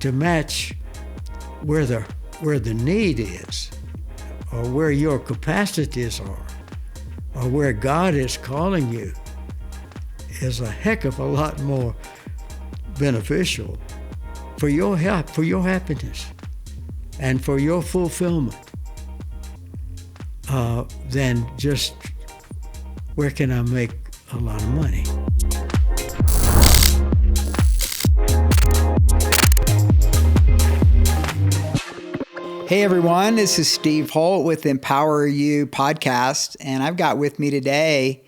to match where the need is, or where your capacities are, or where God is calling you, is a heck of a lot more beneficial for your help, for your happiness, and for your fulfillment than just where can I make a lot of money. Hey everyone, this is Steve Holt with EmpwoerU podcast, and I've got with me today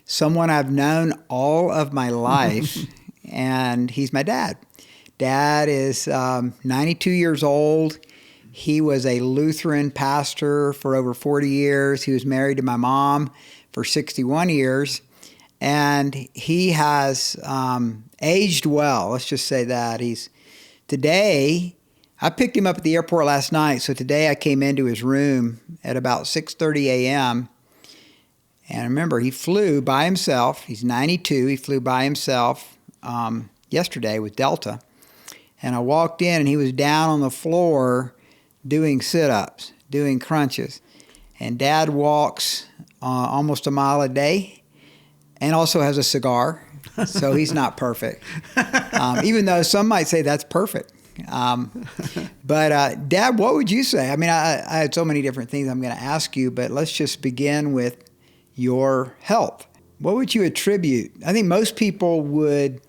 someone I've known all of my life, and he's my dad. Dad is 92 years old. He was a Lutheran pastor for over 40 years. He was married to my mom for 61 years, and he has aged well. Let's just say that. I picked him up at the airport last night, so today I came into his room at about 6:30 a.m., and remember, he flew by himself. He's 92. He flew by himself yesterday with Delta, and I walked in, and he was down on the floor doing sit-ups, doing crunches, and Dad walks almost a mile a day and also has a cigar, so he's not perfect, even though some might say that's perfect. But Dad, what would you say? I mean, I had so many different things I'm going to ask you, but let's just begin with your health. What would you attribute? I think most people would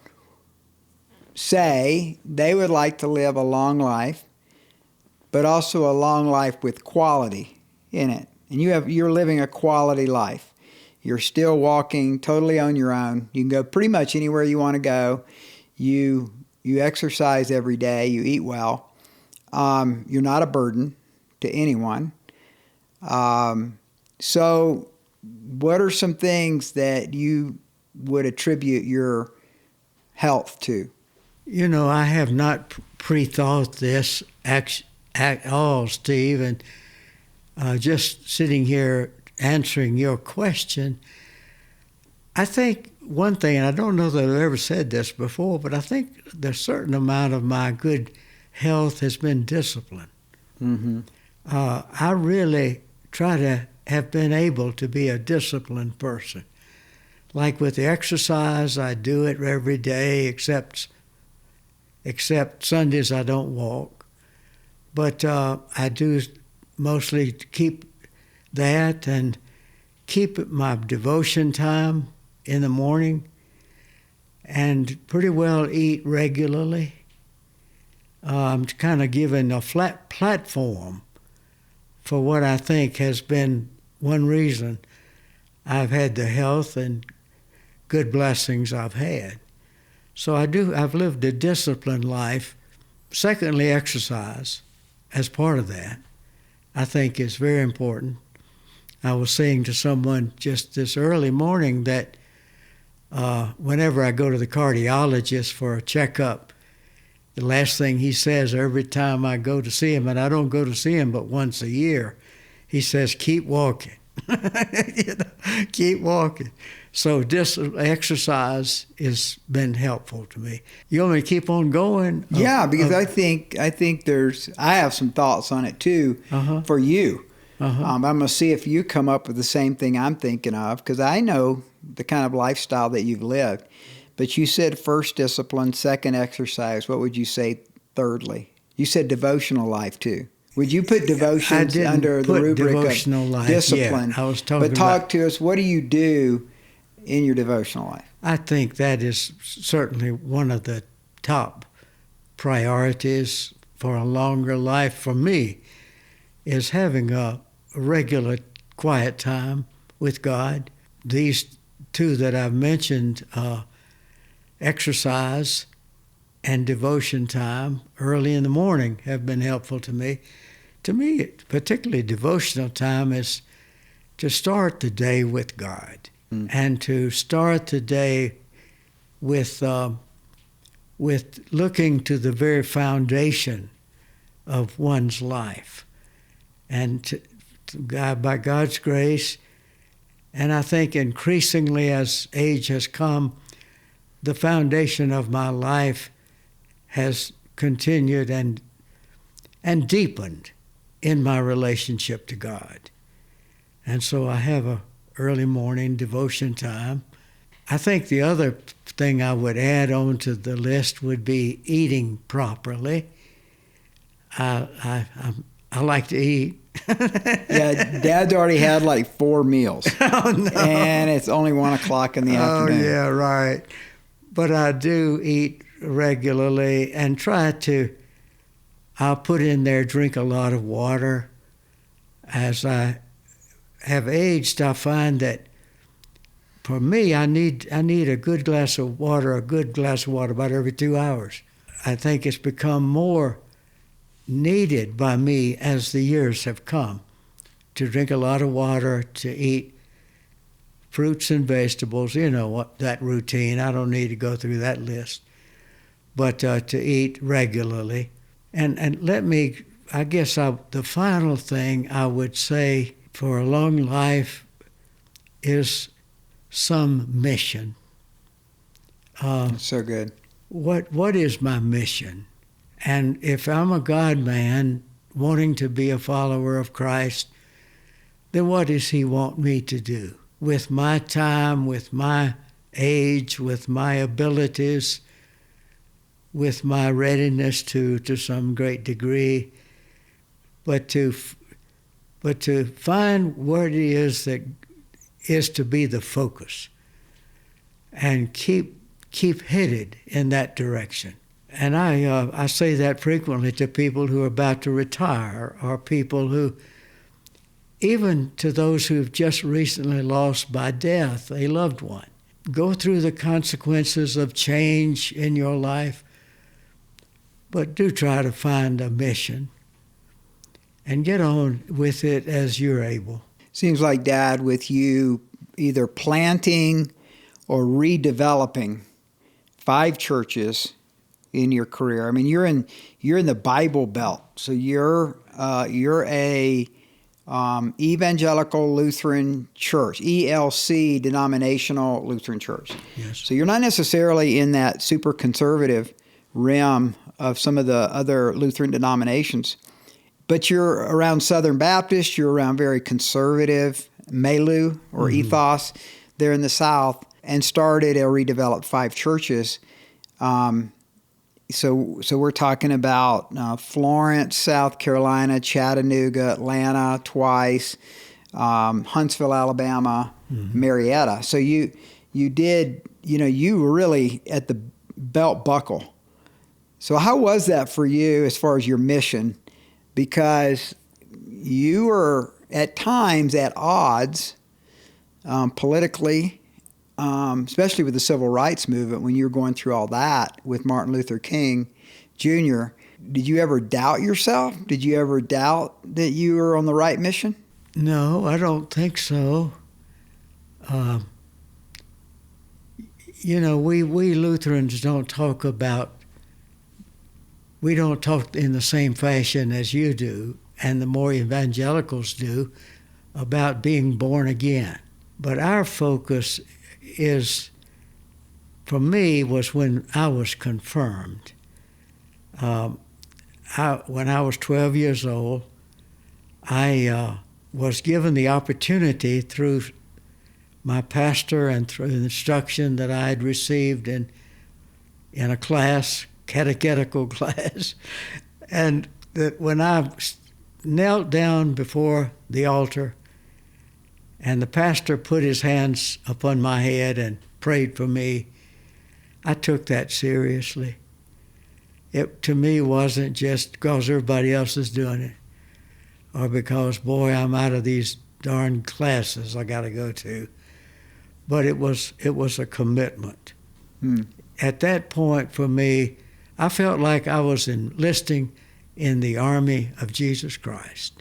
say they would like to live a long life, but also a long life with quality in it. And you're living a quality life. You're still walking totally on your own. You can go pretty much anywhere you want to go. You exercise every day. You eat well. You're not a burden to anyone. So what are some things that you would attribute your health to? You know, I have not pre-thought this at all, Steve, and just sitting here answering your question, I think one thing, and I don't know that I've ever said this before, but I think a certain amount of my good health has been discipline. Mm-hmm. I really try to have been able to be a disciplined person. Like with the exercise, I do it every day, except Sundays I don't walk. But I do mostly keep that and keep my devotion time in the morning and pretty well eat regularly. I'm kind of given a flat platform for what I think has been one reason I've had the health and good blessings I've had. So I've lived a disciplined life. Secondly, exercise as part of that, I think is very important. I was saying to someone just this early morning that whenever I go to the cardiologist for a checkup, the last thing he says every time I go to see him, and I don't go to see him but once a year, he says, keep walking. Keep walking. So this exercise has been helpful to me. You want me to keep on going? Yeah, because I think I have some thoughts on it too for you. I'm going to see if you come up with the same thing I'm thinking of, because I know the kind of lifestyle that you've lived. But you said first discipline, second exercise. What would you say thirdly? You said devotional life too. Would you put devotion under the rubric of discipline? Yeah, I was talking but talk to us, what do you do in your devotional life? I think that is certainly one of the top priorities for a longer life for me, is having a regular quiet time with God. These two that I've mentioned, exercise and devotion time early in the morning, have been helpful to me. To me, particularly devotional time is to start the day with God, and to start the day with looking to the very foundation of one's life, and God, by God's grace, and I think increasingly as age has come, the foundation of my life has continued and deepened in my relationship to God. And so I have a early morning devotion time. I think the other thing I would add on to the list would be eating properly. I like to eat. Yeah, Dad's already had like 4 meals. Oh, no. And it's only 1 o'clock in the afternoon. Oh, yeah, right. But I do eat regularly and I'll put in there, drink a lot of water. As I have aged, I find that for me, I need a good glass of water about every 2 hours. I think it's become more needed by me as the years have come to drink a lot of water, to eat fruits and vegetables, what that routine. I don't need to go through that list. But to eat regularly. And I guess the final thing I would say for a long life is some mission. So good. What is my mission? And if I'm a God man wanting to be a follower of Christ, then what does he want me to do? With my time, with my age, with my abilities, with my readiness to some great degree, but to find what it is that is to be the focus and keep headed in that direction. And I say that frequently to people who are about to retire, or people who, even to those who've just recently lost by death a loved one. Go through the consequences of change in your life, but do try to find a mission and get on with it as you're able. Seems like, Dad, with you either planting or redeveloping 5 churches in your career. I mean, you're in the Bible Belt, so you're a Evangelical Lutheran Church, ELC denominational Lutheran Church. Yes. So you're not necessarily in that super conservative realm of some of the other Lutheran denominations, but you're around Southern Baptist, you're around very conservative milieu or ethos there in the South, and started or redeveloped 5 churches. So we're talking about Florence, South Carolina, Chattanooga, Atlanta twice, Huntsville, Alabama, Marietta. So you were really at the belt buckle. So how was that for you as far as your mission? Because you were at times at odds politically, especially with the civil rights movement, when you were going through all that with Martin Luther King Jr. Did you ever doubt yourself? Did you ever doubt that you were on the right mission? No, I don't think so. We Lutherans don't talk in the same fashion as you do, and the more evangelicals do, about being born again. But our focus for me, was when I was confirmed. When I was 12 years old, I was given the opportunity through my pastor and through the instruction that I had received in a class, catechetical class, and that when I knelt down before the altar and the pastor put his hands upon my head and prayed for me, I took that seriously. It, to me, wasn't just because everybody else is doing it, or because, boy, I'm out of these darn classes I got to go to. But it was a commitment. At that point, for me, I felt like I was enlisting in the army of Jesus Christ.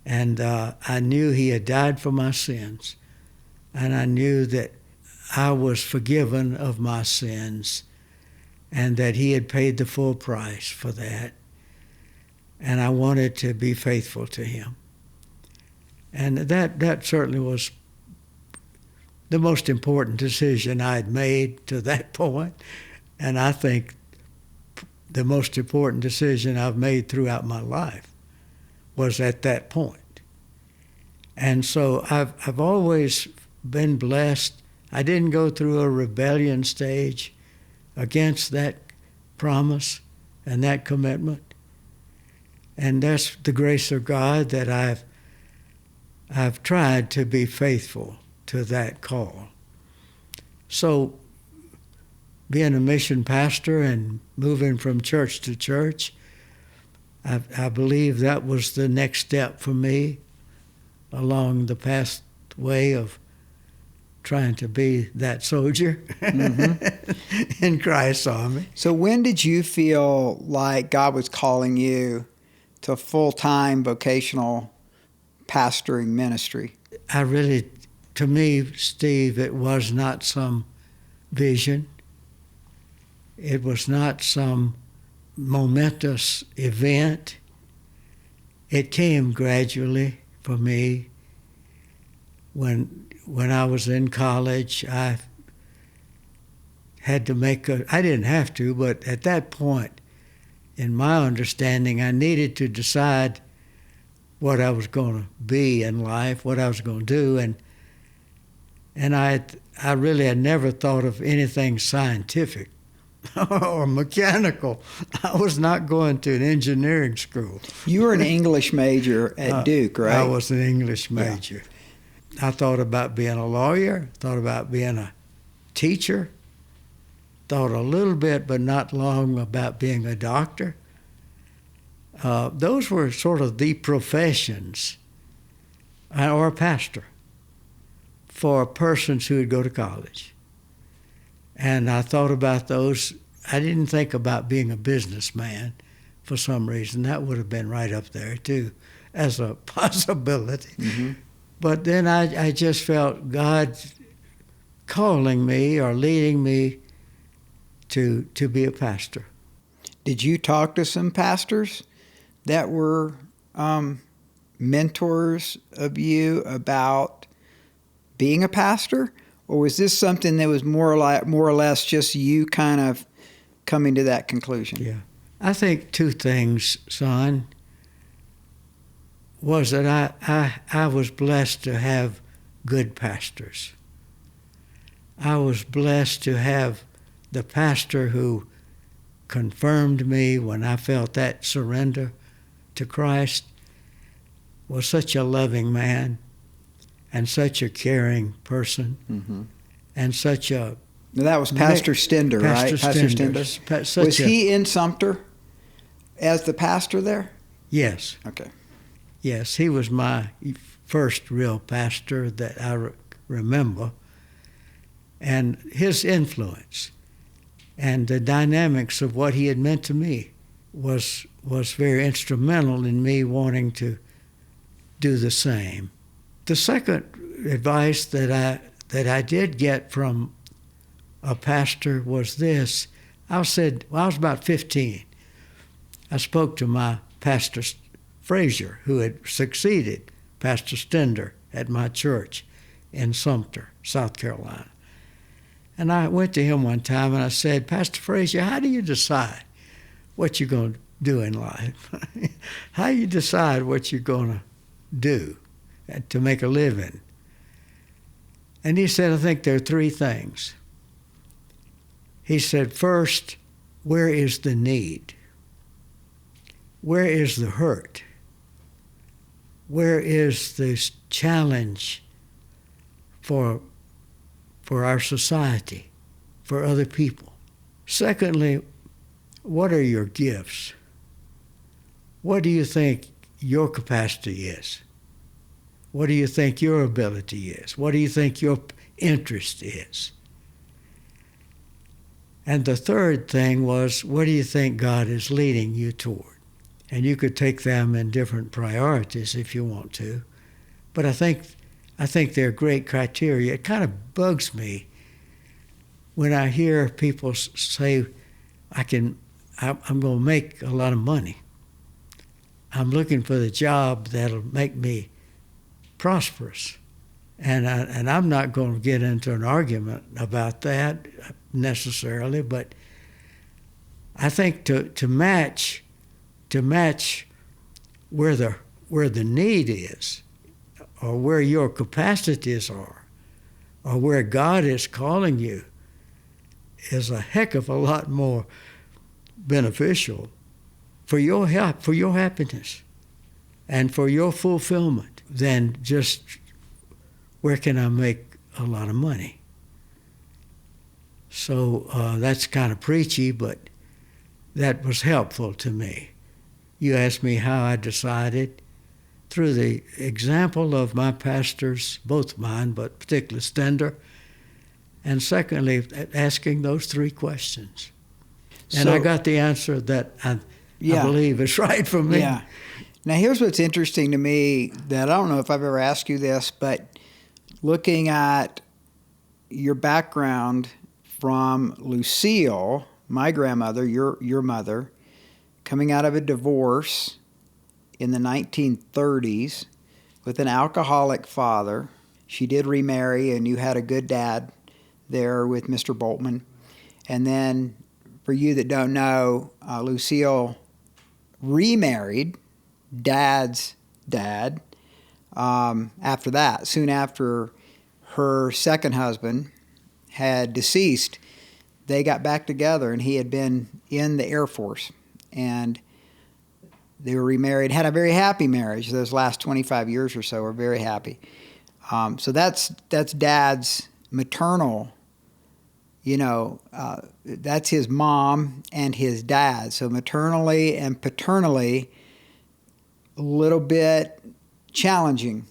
And I knew he had died for my sins. And I knew that I was forgiven of my sins and that he had paid the full price for that. And I wanted to be faithful to him. And that certainly was the most important decision I had made to that point. And I think the most important decision I've made throughout my life was at that point. And so I've always been blessed. I didn't go through a rebellion stage against that promise and that commitment. And that's the grace of God that I've tried to be faithful to that call. So being a mission pastor and moving from church to church, I believe that was the next step for me along the pathway of trying to be that soldier in Christ's army. So when did you feel like God was calling you to full-time vocational pastoring ministry? To me, Steve, it was not some vision. It was not some momentous event. It came gradually for me. When I was in college, I had to I didn't have to, but at that point, in my understanding, I needed to decide what I was going to be in life, what I was going to do, and I really had never thought of anything scientific or mechanical. I was not going to an engineering school. You were an English major at Duke, right? I was an English major. Yeah. I thought about being a lawyer, thought about being a teacher, thought a little bit, but not long, about being a doctor. Those were sort of the professions, or a pastor, for persons who would go to college. And I thought about those. I didn't think about being a businessman for some reason. That would have been right up there, too, as a possibility. Mm-hmm. But then I just felt God calling me or leading me to be a pastor. Did you talk to some pastors that were mentors of you about being a pastor? Or was this something that was more or less just you kind of coming to that conclusion? Yeah. I think two things, son, was that I was blessed to have good pastors. I was blessed to have the pastor who confirmed me when I felt that surrender to Christ, was such a loving man and such a caring person, and such a... Now that was Pastor Stender, right? Pastor Stender. Was he in Sumter as the pastor there? Yes. Okay. Yes, he was my first real pastor that I remember. And his influence and the dynamics of what he had meant to me was very instrumental in me wanting to do the same. The second advice that I did get from a pastor was this. I was about 15. I spoke to my pastor Frazier, who had succeeded Pastor Stender at my church in Sumter, South Carolina. And I went to him one time and I said, Pastor Frazier, how do you decide what you're going to do in life? How do you decide what you're going to do to make a living? And he said, I think there are three things. He said, first, where is the need? Where is the hurt? Where is this challenge for our society, for other people? Secondly, what are your gifts? What do you think your capacity is? What do you think your ability is? What do you think your interest is? And the third thing was, what do you think God is leading you toward? And you could take them in different priorities if you want to. But I think they're great criteria. It kind of bugs me when I hear people say, I'm going to make a lot of money. I'm looking for the job that'll make me prosperous. And I'm not going to get into an argument about that necessarily, but I think to match where the need is, or where your capacities are, or where God is calling you, is a heck of a lot more beneficial for your help, for your happiness, and for your fulfillment than just where can I make a lot of money. So that's kind of preachy, but that was helpful to me. You asked me how I decided. Through the example of my pastors, both mine, but particularly Stender, and secondly, asking those three questions. And I got the answer that I believe is right for me. Yeah. Now, here's what's interesting to me that I don't know if I've ever asked you this, but looking at your background from Lucille, my grandmother, your mother, coming out of a divorce in the 1930s with an alcoholic father. She did remarry, and you had a good dad there with Mr. Boltman. And then, for you that don't know, Lucille remarried Dad's dad after that. Soon after her second husband had deceased, they got back together, and he had been in the Air Force. And they were remarried, had a very happy marriage. Those last 25 years or so were very happy. So that's Dad's maternal, that's his mom and his dad. So maternally and paternally, a little bit challenging.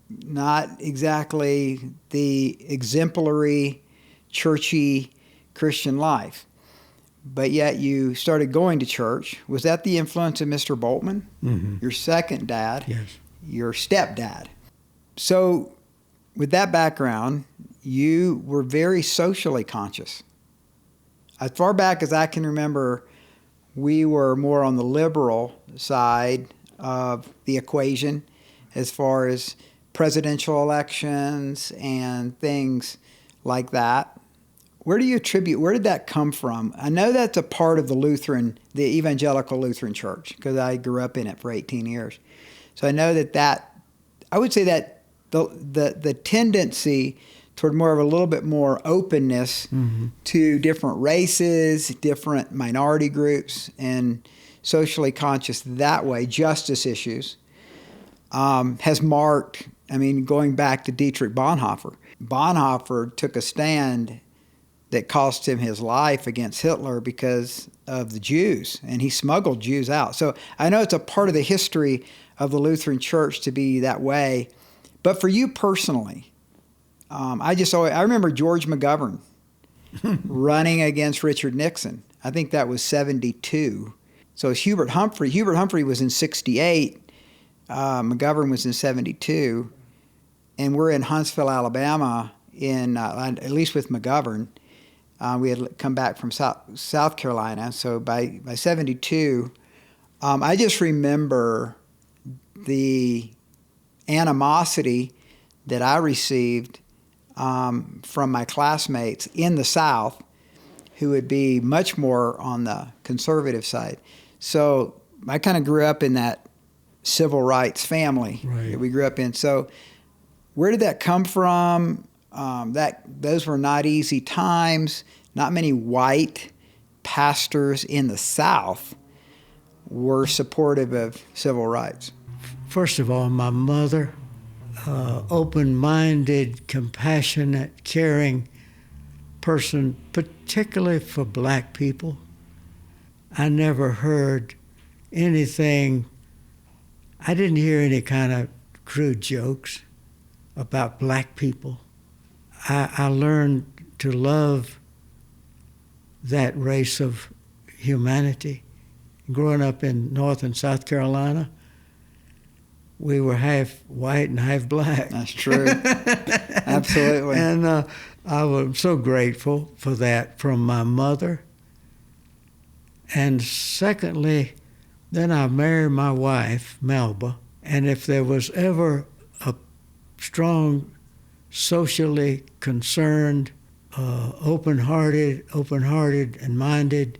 Not exactly the exemplary, churchy Christian life. But yet you started going to church. Was that the influence of Mr. Boltman? Mm-hmm. Your second dad? Yes. Your stepdad. So with that background, you were very socially conscious. As far back as I can remember, we were more on the liberal side of the equation as far as presidential elections and things like that. Where did that come from? I know that's a part of the Evangelical Lutheran Church, because I grew up in it for 18 years. So I know I would say that the tendency toward more of a little bit more openness to different races, different minority groups, and socially conscious that way, justice issues, has marked, going back to Dietrich Bonhoeffer. Bonhoeffer took a stand that cost him his life against Hitler because of the Jews, and he smuggled Jews out. So I know it's a part of the history of the Lutheran Church to be that way. But for you personally, I remember George McGovern running against Richard Nixon. I think that was 1972. So it's Hubert Humphrey. Hubert Humphrey was in 1968. McGovern was in 1972. And we're in Huntsville, Alabama, at least with McGovern. We had come back from South Carolina. So by 1972, I just remember the animosity that I received from my classmates in the South, who would be much more on the conservative side. So I kind of grew up in that civil rights family that we grew up in. So where did that come from? Those were not easy times. Not many white pastors in the South were supportive of civil rights. First of all, my mother, open-minded, compassionate, caring person, particularly for black people. I never heard anything, I didn't hear any kind of crude jokes about black people. I learned to love that race of humanity. Growing up in North and South Carolina, we were half white and half black. That's true. Absolutely. And I was so grateful for that from my mother. And secondly, then I married my wife, Melba, and if there was ever a strong, socially concerned, open-hearted and minded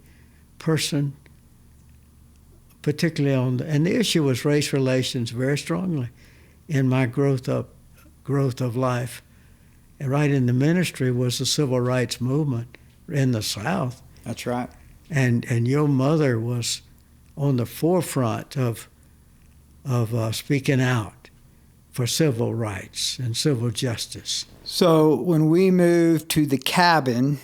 person, particularly and the issue was race relations very strongly in my growth of life. And right in the ministry was the civil rights movement in the South. That's right. And your mother was on the forefront of speaking out for civil rights and civil justice. So when we moved to the cabin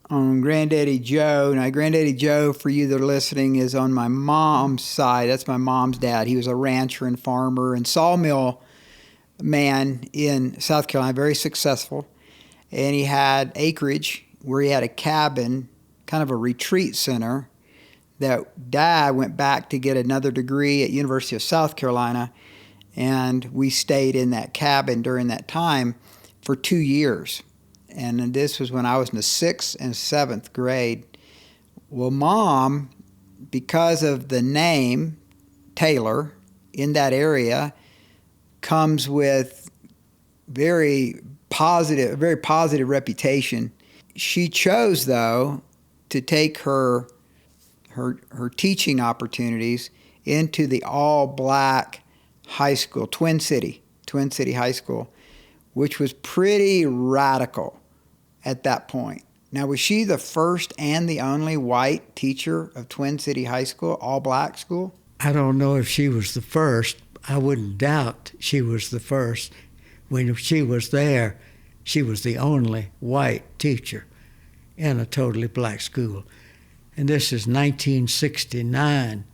on Granddaddy Joe, now Granddaddy Joe, for you that are listening, is on my mom's side. That's my mom's dad. He was a rancher and farmer and sawmill man in South Carolina, very successful. And he had acreage where he had a cabin, kind of a retreat center, that Dad went back to get another degree at University of South Carolina. And we stayed in that cabin during that time for 2 years. And this was when I was in the 6th and 7th grade. Well, Mom, because of the name Taylor in that area, comes with a very positive reputation. She chose, though, to take her teaching opportunities into the all-black high school, Twin City High School, which was pretty radical at that point. Now, was she the first and the only white teacher of Twin City High School, all-black school? I don't know if she was the first. I wouldn't doubt she was the first. When she was there, she was the only white teacher in a totally black school. And this is 1969,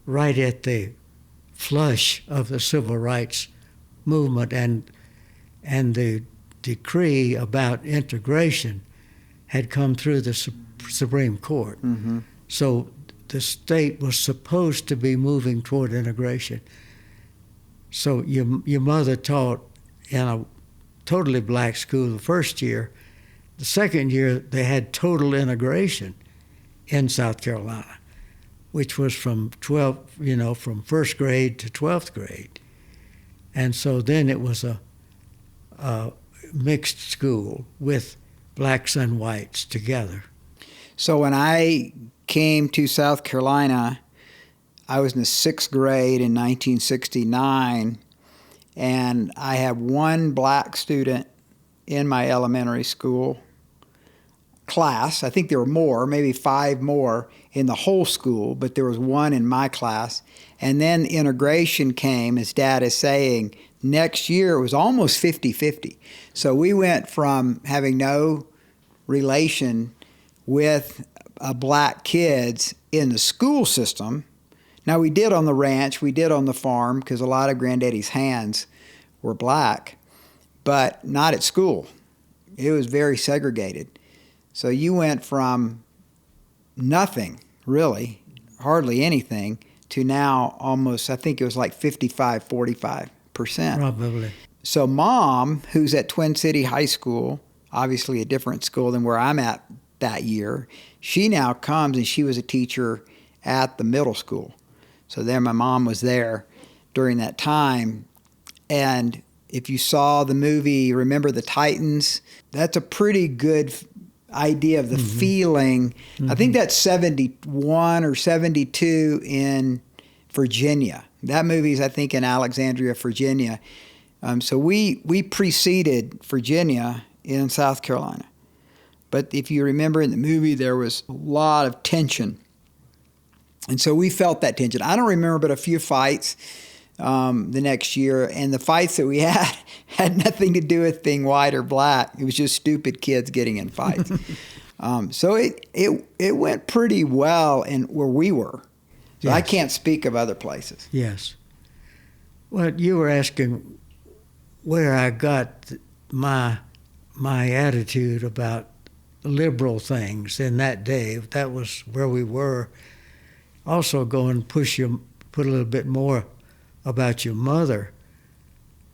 right at the flush of the civil rights movement, and the decree about integration had come through the Supreme Court. Mm-hmm. So the state was supposed to be moving toward integration. So your mother taught in a totally black school the first year. The second year, they had total integration in South Carolina, which was from from first grade to 12th grade. And so then it was a mixed school with blacks and whites together. So when I came to South Carolina, I was in the 6th grade in 1969, and I had one black student in my elementary school class. I think there were more, maybe 5 more in the whole school, but there was one in my class. And then integration came, as Dad is saying. Next year, it was almost 50-50. So we went from having no relation with black kids in the school system. Now, we did on the ranch, we did on the farm, because a lot of Granddaddy's hands were black, but not at school. It was very segregated. So you went from nothing, really, hardly anything, to now almost, I think it was like 45%. Probably. So Mom, who's at Twin City High School, obviously a different school than where I'm at that year, she now comes, and she was a teacher at the middle school. So there my mom was there during that time. And if you saw the movie Remember the Titans, that's a pretty good idea of the feeling. I think that's 71 or 72 in Virginia. That movie's, I think, in Alexandria, Virginia. So we preceded Virginia in South Carolina. But if you remember in the movie, there was a lot of tension. And so we felt that tension. I don't remember but a few fights the next year. And the fights that we had nothing to do with being white or black. It was just stupid kids getting in fights. So it went pretty well in where we were. So yes. I can't speak of other places. Yes. Well, you were asking where I got my attitude about liberal things in that day. That was where we were. Also go and put a little bit more about your mother.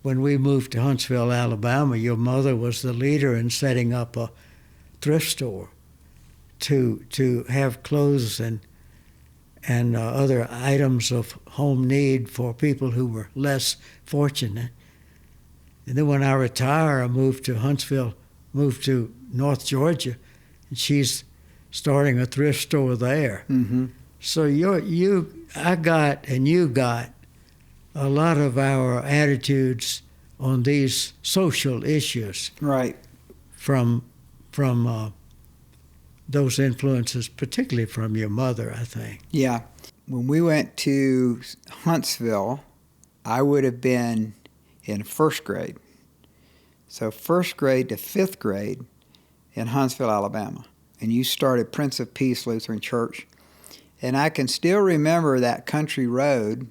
When we moved to Huntsville, Alabama, your mother was the leader in setting up a thrift store to have clothes and other items of home need for people who were less fortunate. And then when I retired, I moved to Huntsville, moved to North Georgia, and she's starting a thrift store there. Mm-hmm. So you got a lot of our attitudes on these social issues Right. from those influences, particularly from your mother, I think. Yeah. When we went to Huntsville, I would have been in first grade. So first grade to fifth grade in Huntsville, Alabama. And you started Prince of Peace Lutheran Church. And I can still remember that country road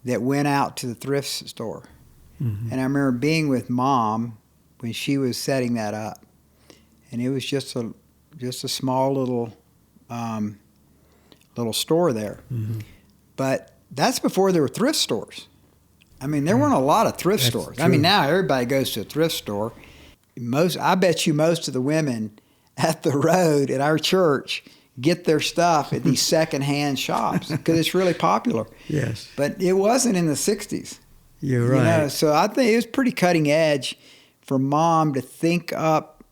that went out to the thrift store. Mm-hmm. And I remember being with Mom when she was setting that up. And it was just a small little store there. Mm-hmm. But that's before there were thrift stores. I mean, there weren't a lot of thrift That's stores. true. I mean, now everybody goes to a thrift store. I bet you most of the women at the road at our church get their stuff at these secondhand shops because it's really popular. Yes. But it wasn't in the 60s. You're right. So I think it was pretty cutting edge for Mom to think up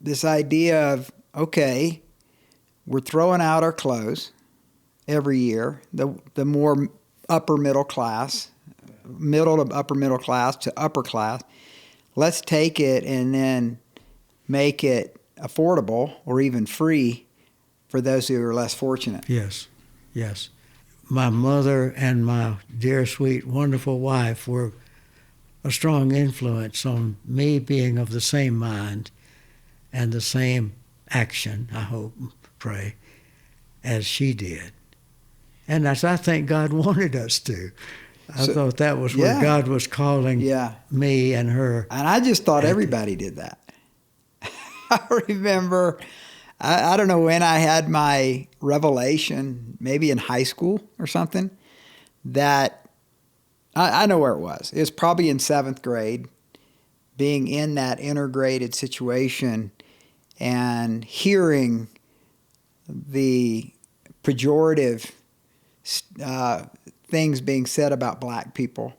this idea of, okay, we're throwing out our clothes every year, the more upper middle class, middle to upper middle class to upper class. Let's take it and then make it affordable or even free for those who are less fortunate. Yes, yes. My mother and my dear, sweet, wonderful wife were a strong influence on me being of the same mind and the same action, I hope, pray, as she did. And as I think God wanted us to. I thought that was where God was calling me and her. And I just thought everybody did that. I remember, I don't know when I had my revelation, maybe in high school or something, that I know where it was. It was probably in seventh grade, being in that integrated situation and hearing the pejorative things being said about black people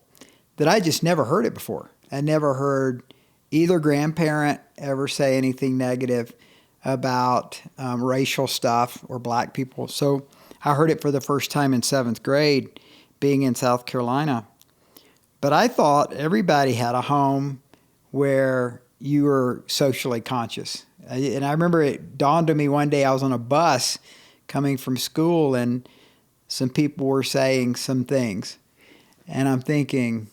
that I just never heard it before. I never heard either grandparent ever say anything negative about racial stuff or black people. So I heard it for the first time in seventh grade, being in South Carolina. But I thought everybody had a home where you were socially conscious. And I remember it dawned on me one day, I was on a bus coming from school and some people were saying some things. And I'm thinking,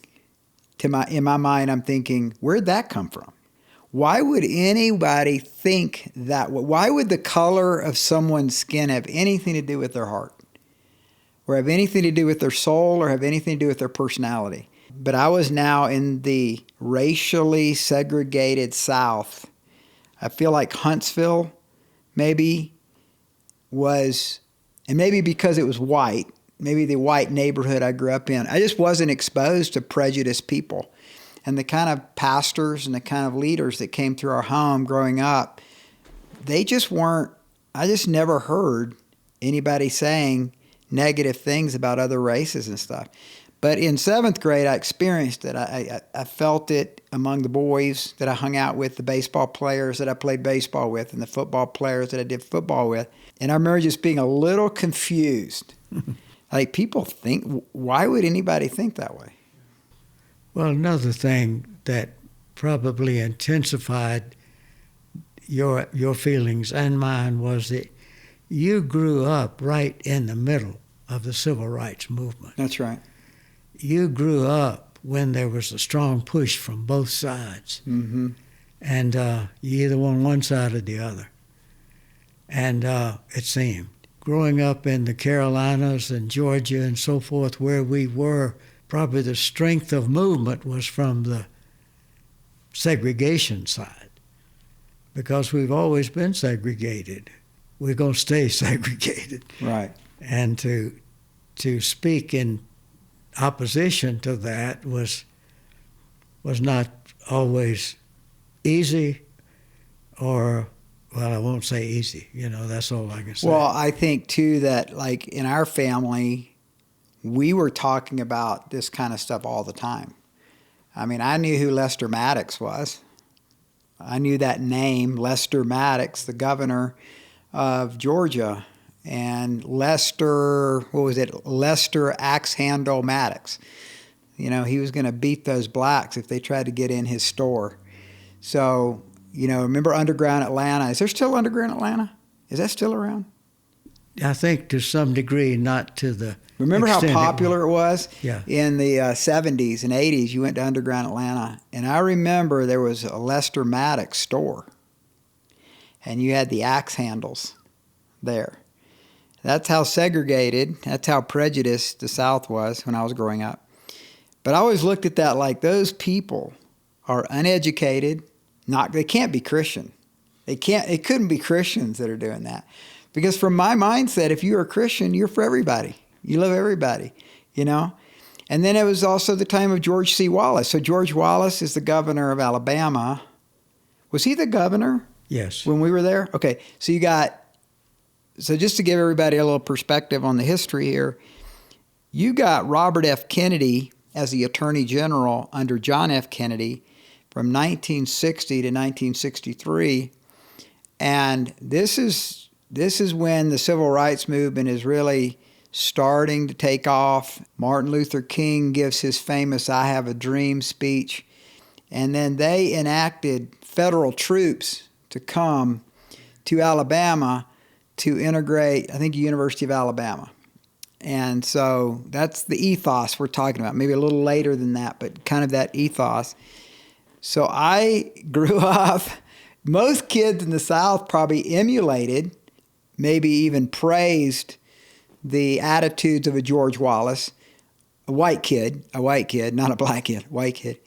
in my mind, I'm thinking, where'd that come from? Why would anybody think that? Why would the color of someone's skin have anything to do with their heart? Or have anything to do with their soul or have anything to do with their personality? But I was now in the racially segregated South. I feel like Huntsville maybe was, and maybe because it was white, maybe the white neighborhood I grew up in, I just wasn't exposed to prejudiced people. And the kind of pastors and the kind of leaders that came through our home growing up, they just weren't, I just never heard anybody saying negative things about other races and stuff. But in seventh grade, I experienced it. I felt it among the boys that I hung out with, the baseball players that I played baseball with, and the football players that I did football with. And I remember just being a little confused. Like, people think, why would anybody think that way? Well, another thing that probably intensified your feelings and mine was that you grew up right in the middle of the civil rights movement. That's right. You grew up when there was a strong push from both sides. Mm-hmm. And you either on one side or the other. And it seemed. Growing up in the Carolinas and Georgia and so forth, where we were, probably the strength of movement was from the segregation side. Because we've always been segregated. We're going to stay segregated. Right. And to speak in opposition to that was not always easy, or, well, I won't say easy. That's all I can say. Well, I think, too, that, like, in our family, we were talking about this kind of stuff all the time. I mean, I knew who Lester Maddox was. I knew that name, Lester Maddox, the governor of Georgia, and Lester Axe Handle Maddox. You know, he was going to beat those blacks if they tried to get in his store. So, you know, remember Underground Atlanta? Is there still Underground Atlanta? Is that still around? I think to some degree, not to the Remember how extent popular it was? Yeah. In the 70s and 80s, you went to Underground Atlanta. And I remember there was a Lester Maddox store. And you had the axe handles there. That's how segregated, that's how prejudiced the South was when I was growing up. But I always looked at that like those people are uneducated. They can't be Christian. It couldn't be Christians that are doing that. Because from my mindset, if you're a Christian, you're for everybody. You love everybody, you know? And then it was also the time of George C. Wallace. So George Wallace is the governor of Alabama. Was he the governor? Yes. When we were there? Okay. So just to give everybody a little perspective on the history here, you got Robert F. Kennedy as the Attorney General under John F. Kennedy from 1960 to 1963. And this is when the civil rights movement is really starting to take off. Martin Luther King gives his famous "I Have a Dream" speech. And then they enacted federal troops to come to Alabama to integrate, I think, the University of Alabama. And so that's the ethos we're talking about. Maybe a little later than that, but kind of that ethos. So I grew up, most kids in the South probably emulated, maybe even praised the attitudes of a George Wallace, a white kid, not a black kid, white kid,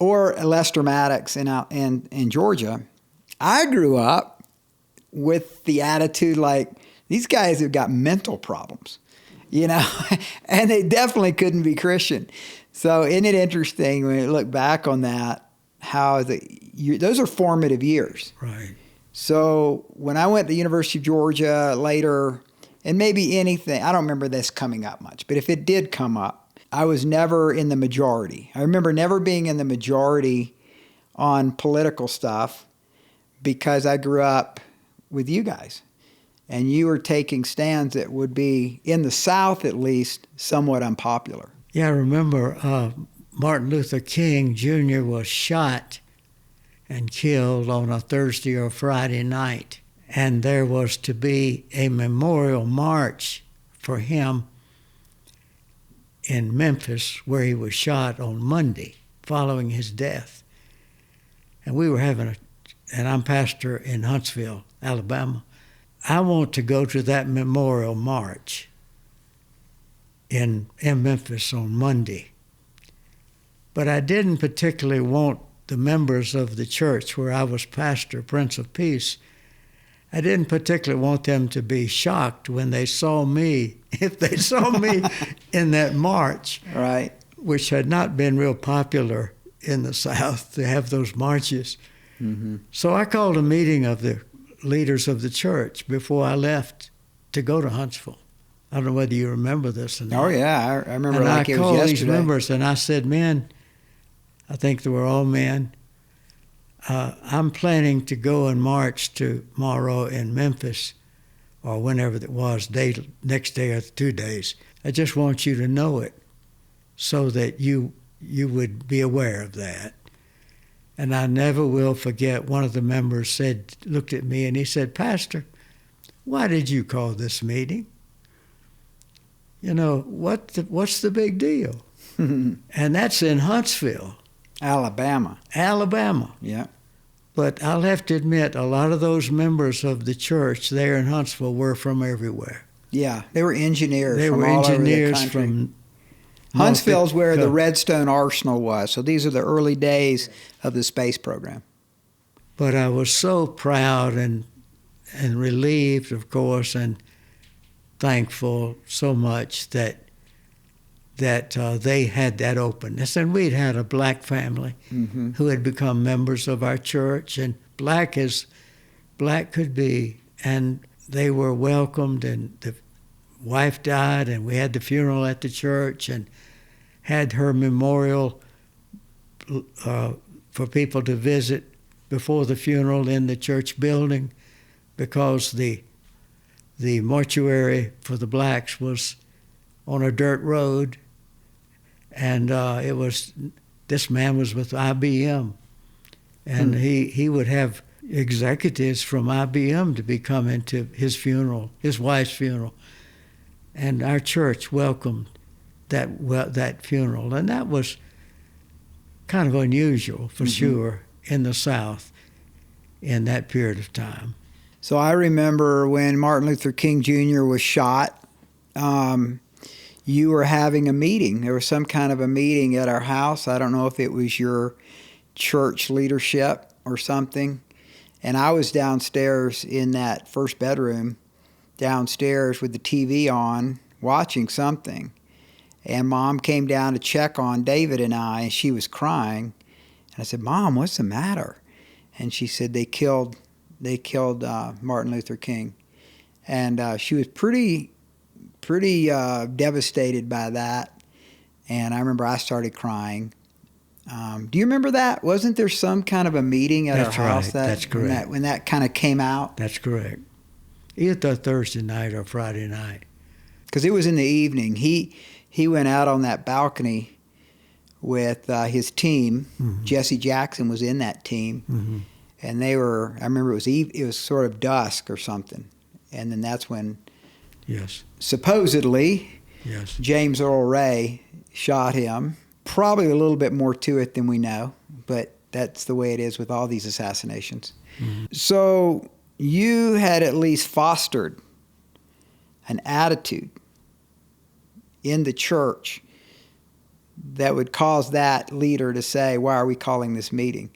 or a Lester Maddox in Georgia. I grew up with the attitude like, these guys have got mental problems, you know, and they definitely couldn't be Christian. So isn't it interesting when you look back on that, how those are formative years. Right. So when I went to the University of Georgia later, and maybe anything, I don't remember this coming up much, but if it did come up, I was never in the majority. I remember never being in the majority on political stuff because I grew up with you guys. And you were taking stands that would be, in the South at least, somewhat unpopular. Yeah, I remember Martin Luther King Jr. was shot and killed on a Thursday or Friday night. And there was to be a memorial march for him in Memphis, where he was shot on Monday following his death. And we were and I'm pastor in Huntsville, Alabama. I want to go to that memorial march in Memphis on Monday. But I didn't particularly want the members of the church where I was pastor, Prince of Peace, I didn't particularly want them to be shocked when they saw me, if they saw me in that march, right, which had not been real popular in the South to have those marches. Mm-hmm. So I called a meeting of the leaders of the church before I left to go to Huntsville. I don't know whether you remember this or not. Oh, yeah, I remember and like I it was called yesterday. these members and I said, men, I think they were all men, I'm planning to go and march tomorrow in Memphis, or whenever it was, next day or 2 days. I just want you to know it so that you would be aware of that. And I never will forget, one of the members looked at me and he said, Pastor, why did you call this meeting? You know, what's the big deal? And that's in Huntsville. Alabama. Yeah. But I'll have to admit, a lot of those members of the church there in Huntsville were from everywhere. Yeah, they were engineers. They from were all engineers over the country. from Huntsville's where the Redstone Arsenal was. So these are the early days of the space program. But I was so proud and relieved, of course, and thankful so much that they had that openness. And we'd had a black family who had become members of our church, and black as black could be. And they were welcomed, and the wife died, and we had the funeral at the church and had her memorial for people to visit before the funeral in the church building, because the the mortuary for the blacks was on a dirt road, and this man was with IBM, and he would have executives from IBM to be coming to his funeral, his wife's funeral, and our church welcomed that funeral, and that was kind of unusual for sure in the South in that period of time. So I remember when Martin Luther King Jr. was shot, you were having a meeting. There was some kind of a meeting at our house. I don't know if it was your church leadership or something. And I was downstairs in that first bedroom, downstairs with the TV on, watching something. And Mom came down to check on David and I, and she was crying. And I said, "Mom, what's the matter?" And she said, they killed Martin Luther King. And she was pretty devastated by that. And I remember I started crying. Do you remember that? Wasn't there some kind of a meeting at our house? That's correct. When that kind of came out? That's correct. Either Thursday night or Friday night. Because it was in the evening. He went out on that balcony with his team. Mm-hmm. Jesse Jackson was in that team. Mm-hmm. And they were, I remember it was sort of dusk or something. And then that's when, supposedly, James Earl Ray shot him. Probably a little bit more to it than we know, but that's the way it is with all these assassinations. Mm-hmm. So you had at least fostered an attitude in the church that would cause that leader to say, "Why are we calling this meeting?"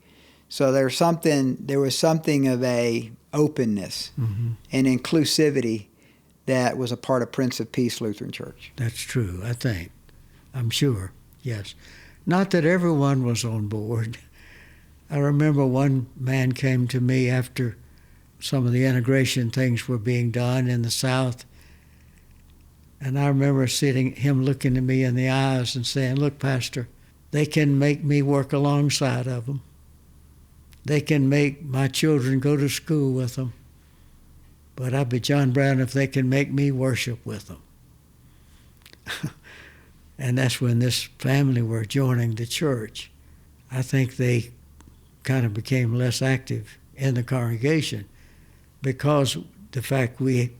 So there was something of a openness and inclusivity that was a part of Prince of Peace Lutheran Church. That's true, I think. I'm sure, yes. Not that everyone was on board. I remember one man came to me after some of the integration things were being done in the South, and I remember him looking at me in the eyes and saying, "Look, Pastor, they can make me work alongside of them. They can make my children go to school with them. But I'd be John Brown if they can make me worship with them." And that's when this family were joining the church. I think they kind of became less active in the congregation because the fact we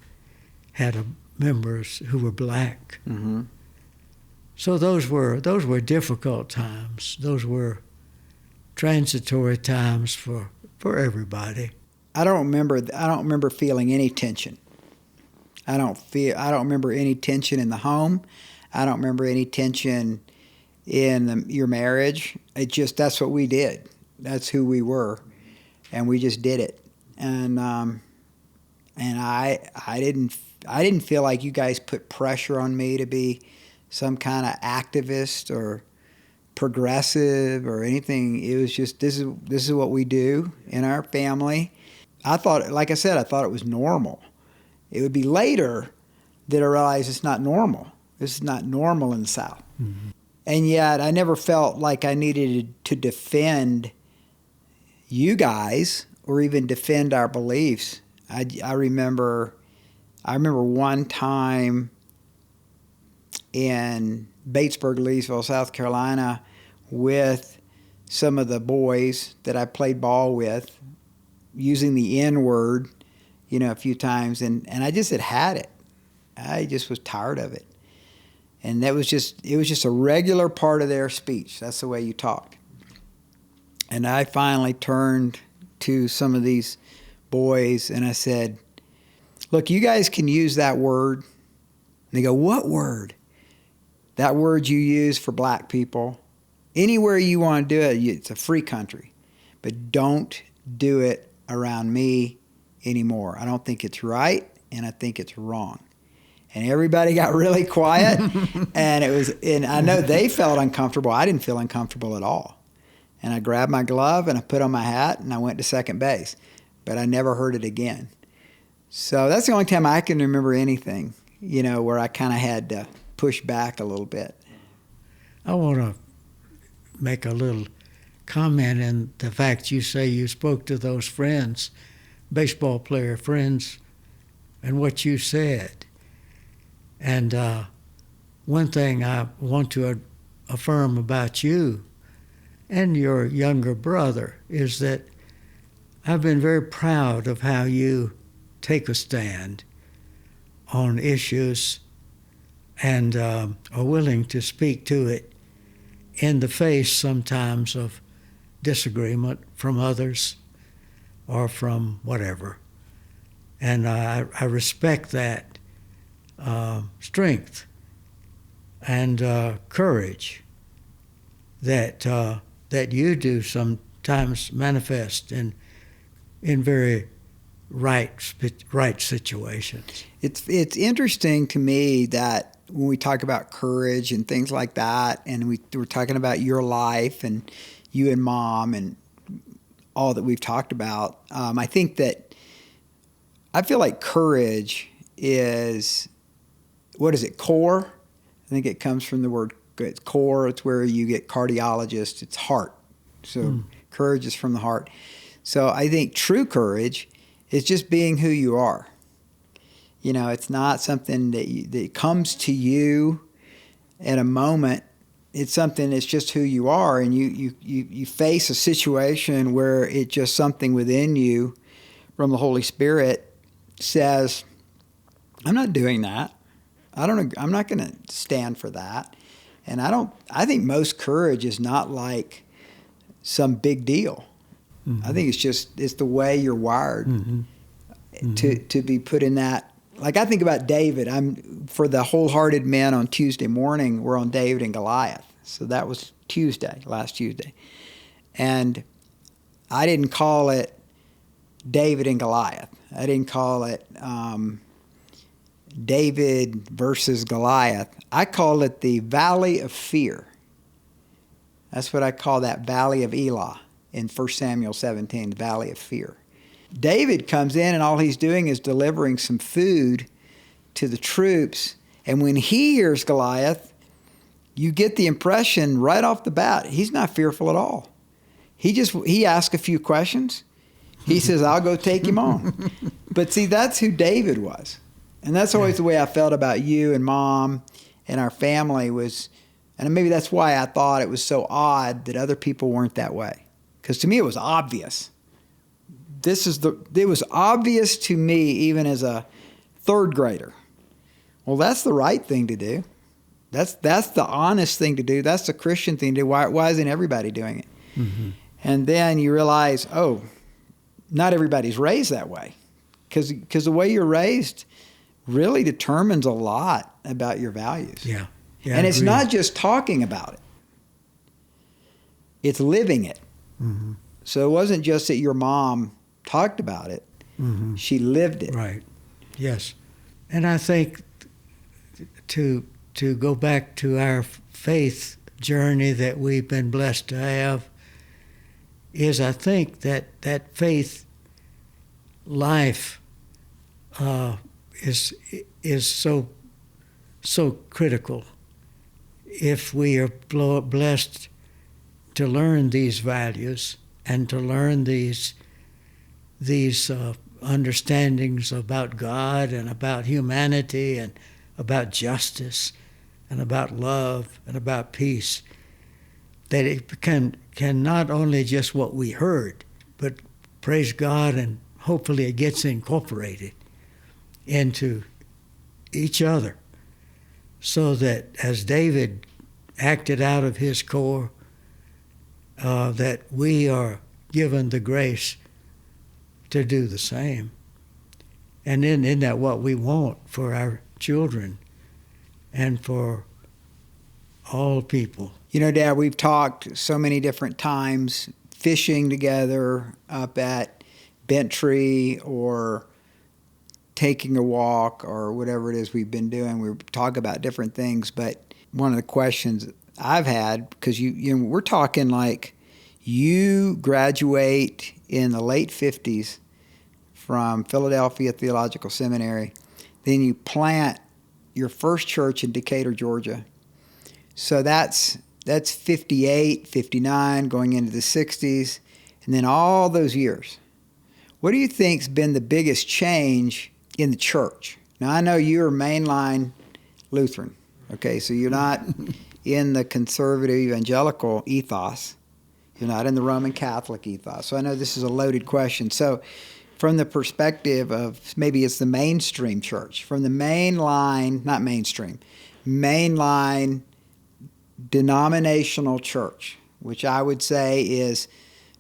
had members who were black. Mm-hmm. So those were difficult times. Those were transitory times for everybody. I don't remember feeling any tension. I don't remember any tension in the home. I don't remember any tension in your marriage. That's what we did. That's who we were, and we just did it. And I didn't feel like you guys put pressure on me to be some kind of activist or progressive or anything. It was just this is what we do in our family. I thought it was normal. It would be later that I realized it's not normal. This is not normal in the South. Mm-hmm. And yet I never felt like I needed to defend you guys or even defend our beliefs. I remember one time in Batesburg, Leesville, South Carolina, with some of the boys that I played ball with, using the N-word, a few times, and I just had it. I just was tired of it. And it was just a regular part of their speech. That's the way you talk. And I finally turned to some of these boys and I said, "Look, you guys can use that word." And they go, "What word?" "That word you use for black people. Anywhere you want to do it, it's a free country. But don't do it around me anymore. I don't think it's right, and I think it's wrong." And everybody got really quiet, and I know they felt uncomfortable. I didn't feel uncomfortable at all. And I grabbed my glove and I put on my hat and I went to second base. But I never heard it again. So that's the only time I can remember anything, where I kind of had to push back a little bit. I want to make a little comment in the fact you say you spoke to those friends, baseball player friends, and what you said. And one thing I want to affirm about you and your younger brother is that I've been very proud of how you take a stand on issues and are willing to speak to it in the face sometimes of disagreement from others or from whatever. And I respect that strength and courage that you do sometimes manifest in very right situations. It's interesting to me that when we talk about courage and things like that, and we're talking about your life and you and Mom and all that we've talked about, I think that I feel like courage is, what is it, core? I think it comes from the word it's core. It's where you get cardiologist. It's heart. So courage is from the heart. So I think true courage is just being who you are. You know, it's not something that comes to you at a moment. It's something that's just who you are, and you face a situation where it's just something within you from the Holy Spirit says, I'm not doing that. I'm not going to stand for that. And I think most courage is not like some big deal. Mm-hmm. I think it's the way you're wired to be put in that. Like I think about David. For the wholehearted men on Tuesday morning, we're on David and Goliath. So that was last Tuesday. And I didn't call it David and Goliath. I didn't call it David versus Goliath. I call it the Valley of Fear. That's what I call that Valley of Elah in 1 Samuel 17, the Valley of Fear. David comes in and all he's doing is delivering some food to the troops. And when he hears Goliath, you get the impression right off the bat, he's not fearful at all. He asks a few questions. He says, I'll go take him on. But see, that's who David was. And that's always the way I felt about you and Mom and our family was, and maybe that's why I thought it was so odd that other people weren't that way. Because to me, it was obvious. It was obvious to me even as a third grader. Well, that's the right thing to do. That's the honest thing to do. That's the Christian thing to do. Why isn't everybody doing it? Mm-hmm. And then you realize, not everybody's raised that way. Because the way you're raised really determines a lot about your values. Yeah, and it's not just talking about it. It's living it. Mm-hmm. So it wasn't just that your mom talked about it. Mm-hmm. She lived it. Right. Yes. And I think to go back to our faith journey that we've been blessed to have is I think that faith life is so critical if we are blessed to learn these values and to learn these understandings about God and about humanity and about justice and about love and about peace, that it can not only just what we heard, but praise God, and hopefully it gets incorporated into each other so that as David acted out of his core, that we are given the grace to do the same. And then isn't that what we want for our children and for all people? You know, Dad, we've talked so many different times fishing together up at Bent Tree or taking a walk or whatever it is we've been doing. We talk about different things, but one of the questions I've had, because you know, we're talking like you graduate in the late 50s from Philadelphia Theological Seminary, then you plant your first church in Decatur, Georgia. So that's 58, 59, going into the 60s, and then all those years. What do you think's been the biggest change in the church. Now, I know you're mainline Lutheran, okay? So you're not in the conservative evangelical ethos. You're not in the Roman Catholic ethos. So I know this is a loaded question. So from the perspective of maybe it's the mainstream church, from the mainline, not mainstream, mainline denominational church, which I would say is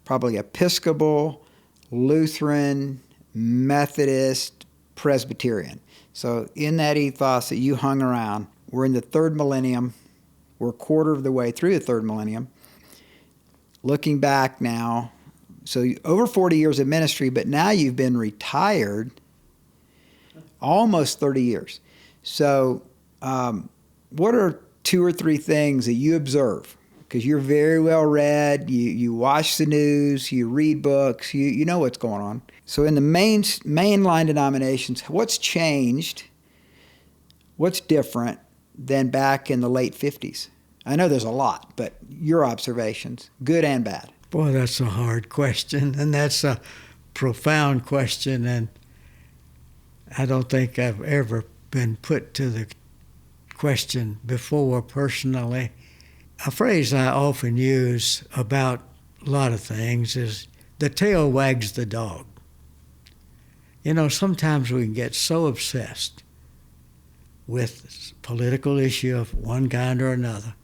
probably Episcopal, Lutheran, Methodist, Presbyterian. So in that ethos that you hung around, we're in the third millennium. We're a quarter of the way through the third millennium. Looking back now, so over 40 years of ministry, but now you've been retired almost 30 years. So what are 2 or 3 things that you observe? Because you're very well read, you watch the news, you read books, you know what's going on. So in the mainline denominations, what's changed? What's different than back in the late 50s? I know there's a lot, but your observations, good and bad. Boy, that's a hard question, and that's a profound question, and I don't think I've ever been put to the question before personally. A phrase I often use about a lot of things is the tail wags the dog. You know, sometimes we can get so obsessed with political issue of one kind or another,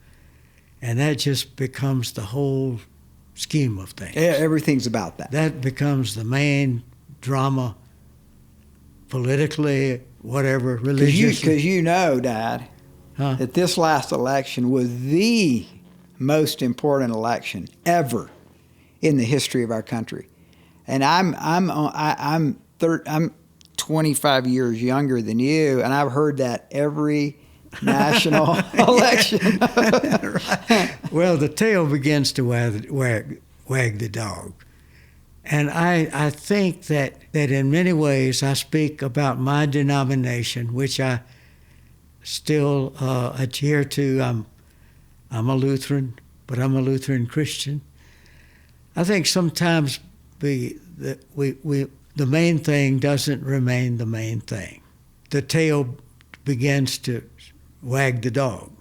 and that just becomes the whole scheme of things. Everything's about that. That becomes the main drama, politically, whatever, religiously. Because you know, Dad, that this last election was the most important election ever in the history of our country, and I'm 25 years younger than you, and I've heard that every national election. Right. Well, the tail begins to wag the dog. And I think that in many ways I speak about my denomination, which I still adhere to. I'm a Lutheran, but I'm a Lutheran Christian. I think sometimes the main thing doesn't remain the main thing. The tail begins to wag the dog.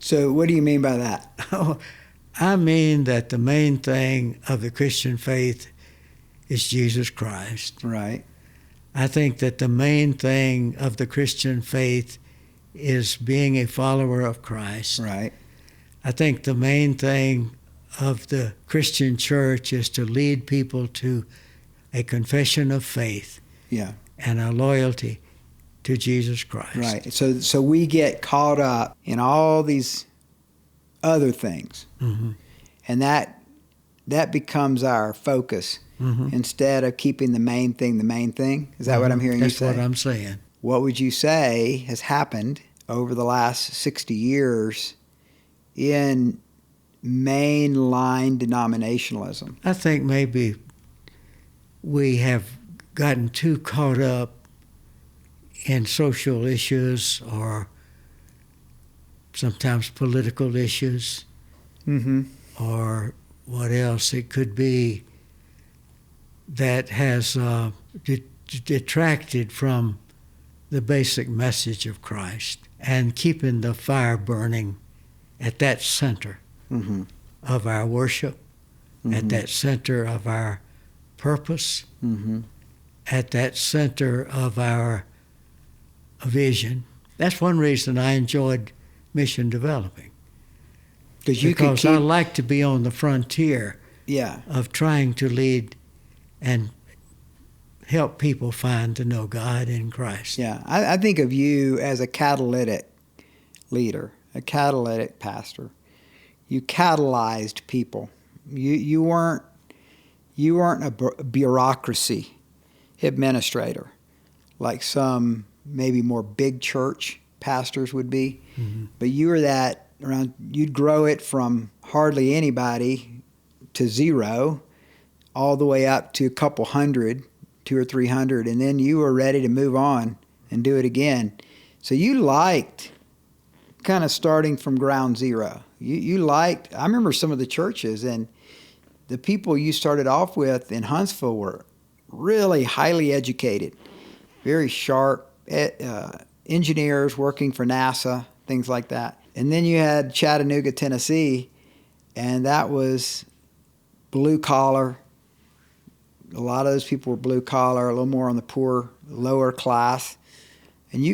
So what do you mean by that? Oh, I mean that the main thing of the Christian faith is Jesus Christ. Right. I think that the main thing of the Christian faith is being a follower of Christ. Right. I think the main thing of the Christian church is to lead people to a confession of faith. Yeah. And a loyalty to Jesus Christ. Right. So we get caught up in all these other things. Mm-hmm. And that becomes our focus instead of keeping the main thing the main thing. Is that what I'm hearing you say? That's what I'm saying. What would you say has happened over the last 60 years in mainline denominationalism? I think maybe we have gotten too caught up in social issues or sometimes political issues, or what else it could be that has detracted from the basic message of Christ and keeping the fire burning at that center of our worship, at that center of our purpose, at that center of our vision. That's one reason I enjoyed mission developing. Because I like to be on the frontier of trying to lead and help people find to know God in Christ. Yeah, I think of you as a catalytic leader, a catalytic pastor. You catalyzed people. You weren't a bureaucracy administrator like some maybe more big church pastors would be, but you were that around. You'd grow it from hardly anybody to zero, all the way up to a couple hundred, 200 or 300, and then you were ready to move on and do it again. So you liked kind of starting from ground zero. You liked. I remember some of the churches, and the people you started off with in Huntsville were really highly educated. very sharp engineers working for NASA, things like that. And then you had Chattanooga, Tennessee, and that was blue collar. A lot of those people were blue collar, a little more on the poor, lower class. And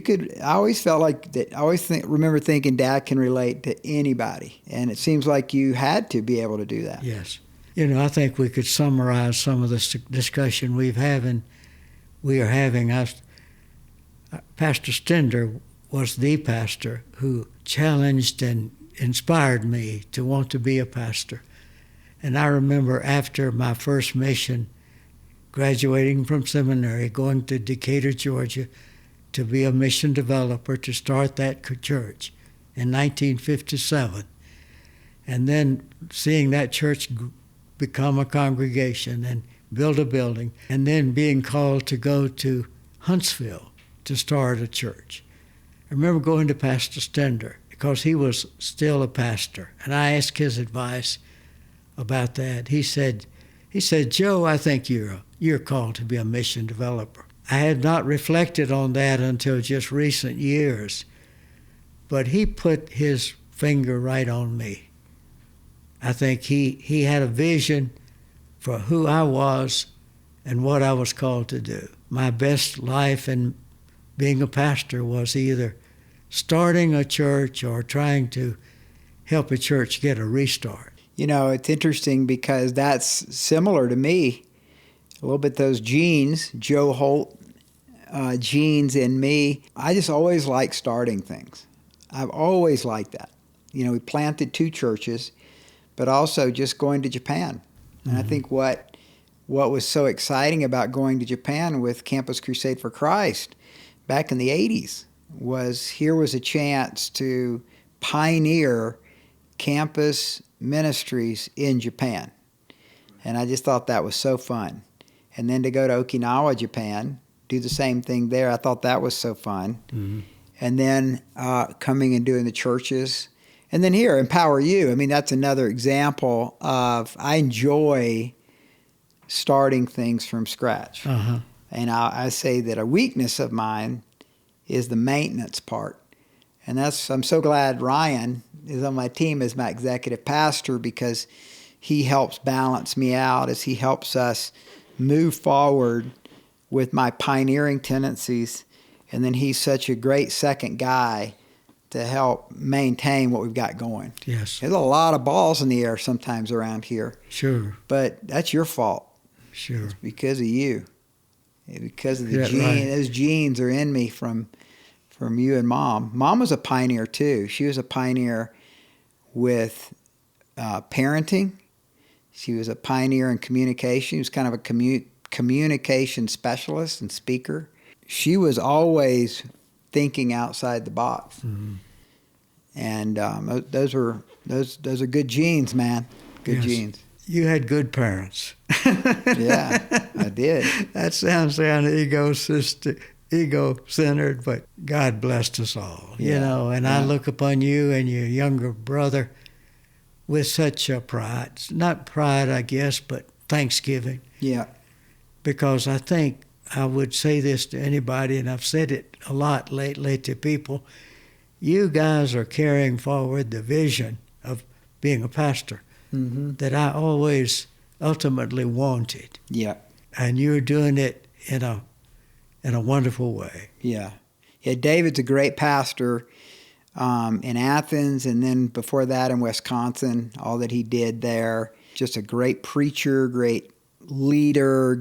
I always felt like that. I always remember thinking Dad can relate to anybody, and it seems like you had to be able to do that. Yes. I think we could summarize some of this discussion we are having. Pastor Stender was the pastor who challenged and inspired me to want to be a pastor. And I remember after my first mission, graduating from seminary, going to Decatur, Georgia, to be a mission developer to start that church in 1957. And then seeing that church become a congregation and build a building, and then being called to go to Huntsville to start a church. I remember going to Pastor Stender because he was still a pastor, and I asked his advice about that. He said, Joe, I think you're called to be a mission developer. I had not reflected on that until just recent years, but he put his finger right on me. I think he had a vision for who I was and what I was called to do. My best life in being a pastor was either starting a church or trying to help a church get a restart. It's interesting because that's similar to me. A little bit those genes, Joe Holt genes in me. I just always like starting things. I've always liked that. We planted 2 churches, but also just going to Japan. And I think what was so exciting about going to Japan with Campus Crusade for Christ back in the 80s was here was a chance to pioneer campus ministries in Japan. And I just thought that was so fun. And then to go to Okinawa, Japan, do the same thing there, I thought that was so fun. Mm-hmm. And then coming and doing the churches. And then here, EmpwoerU, that's another example of I enjoy starting things from scratch. Uh-huh. And I say that a weakness of mine is the maintenance part. And I'm so glad Ryan is on my team as my executive pastor because he helps balance me out as he helps us move forward with my pioneering tendencies. And then he's such a great second guy to help maintain what we've got going. Yes. There's a lot of balls in the air sometimes around here. Sure. But that's your fault. Sure. It's because of you. Because of the Yeah, gene. right. Those genes are in me from you and Mom. Mom was a pioneer too. She was a pioneer with parenting. She was a pioneer in communication. She was kind of a communication specialist and speaker. She was always thinking outside the box. Mm-hmm. And those are good genes, man. Good genes. You had good parents. Yeah, I did. That sounds ego-centered, but God blessed us all, And I look upon you and your younger brother with such a pride. Not pride, I guess, but thanksgiving. Yeah. Because I think I would say this to anybody, and I've said it a lot lately to people, you guys are carrying forward the vision of being a pastor that I always ultimately wanted. Yeah. And you're doing it in a wonderful way. Yeah. Yeah, David's a great pastor in Athens, and then before that in Wisconsin, all that he did there. Just a great preacher, great leader,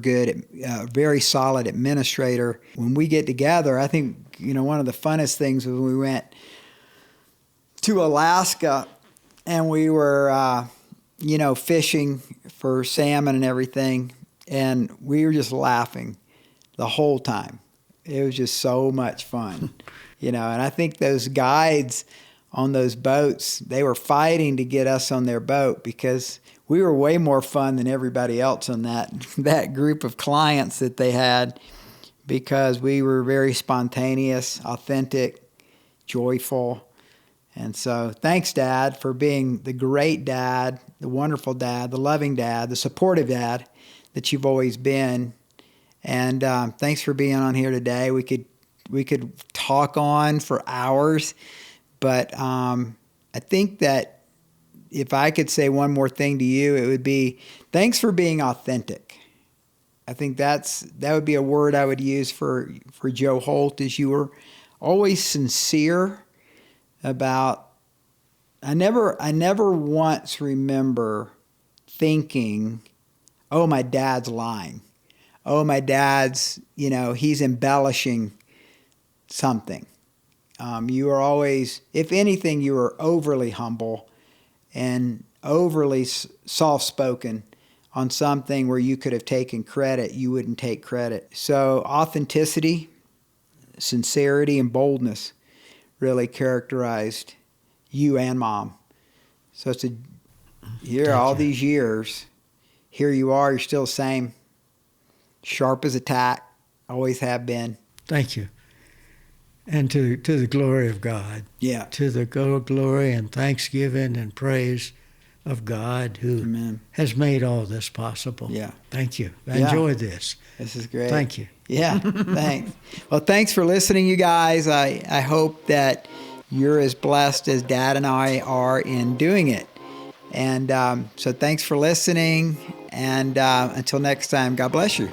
very solid administrator. When we get together, I think, one of the funnest things was when we went to Alaska and we were, fishing for salmon and everything, and we were just laughing the whole time. It was just so much fun, and I think those guides on those boats, they were fighting to get us on their boat because we were way more fun than everybody else on that group of clients that they had because we were very spontaneous, authentic, joyful. And so thanks, Dad, for being the great dad, the wonderful dad, the loving dad, the supportive dad that you've always been. And thanks for being on here today. We could talk on for hours, but I think that if I could say one more thing to you, it would be thanks for being authentic. I think that would be a word I would use for Joe Holt, is you were always sincere about. I never once remember thinking, oh, my dad's lying. Oh, my dad's, he's embellishing something. You were always, if anything, you were overly humble and overly soft-spoken on something where you could have taken credit. You wouldn't take credit. So authenticity, sincerity, and boldness really characterized you and Mom. So these years, here you are, you're still the same, sharp as a tack, always have been. Thank you. And to the glory of God. Yeah. To the glory and thanksgiving and praise of God, who Amen. Has made all this possible. Yeah. Thank you. I enjoyed this. This is great. Thank you. Yeah, thanks. Well, thanks for listening, you guys. I hope that you're as blessed as Dad and I are in doing it. And so thanks for listening. And until next time, God bless you.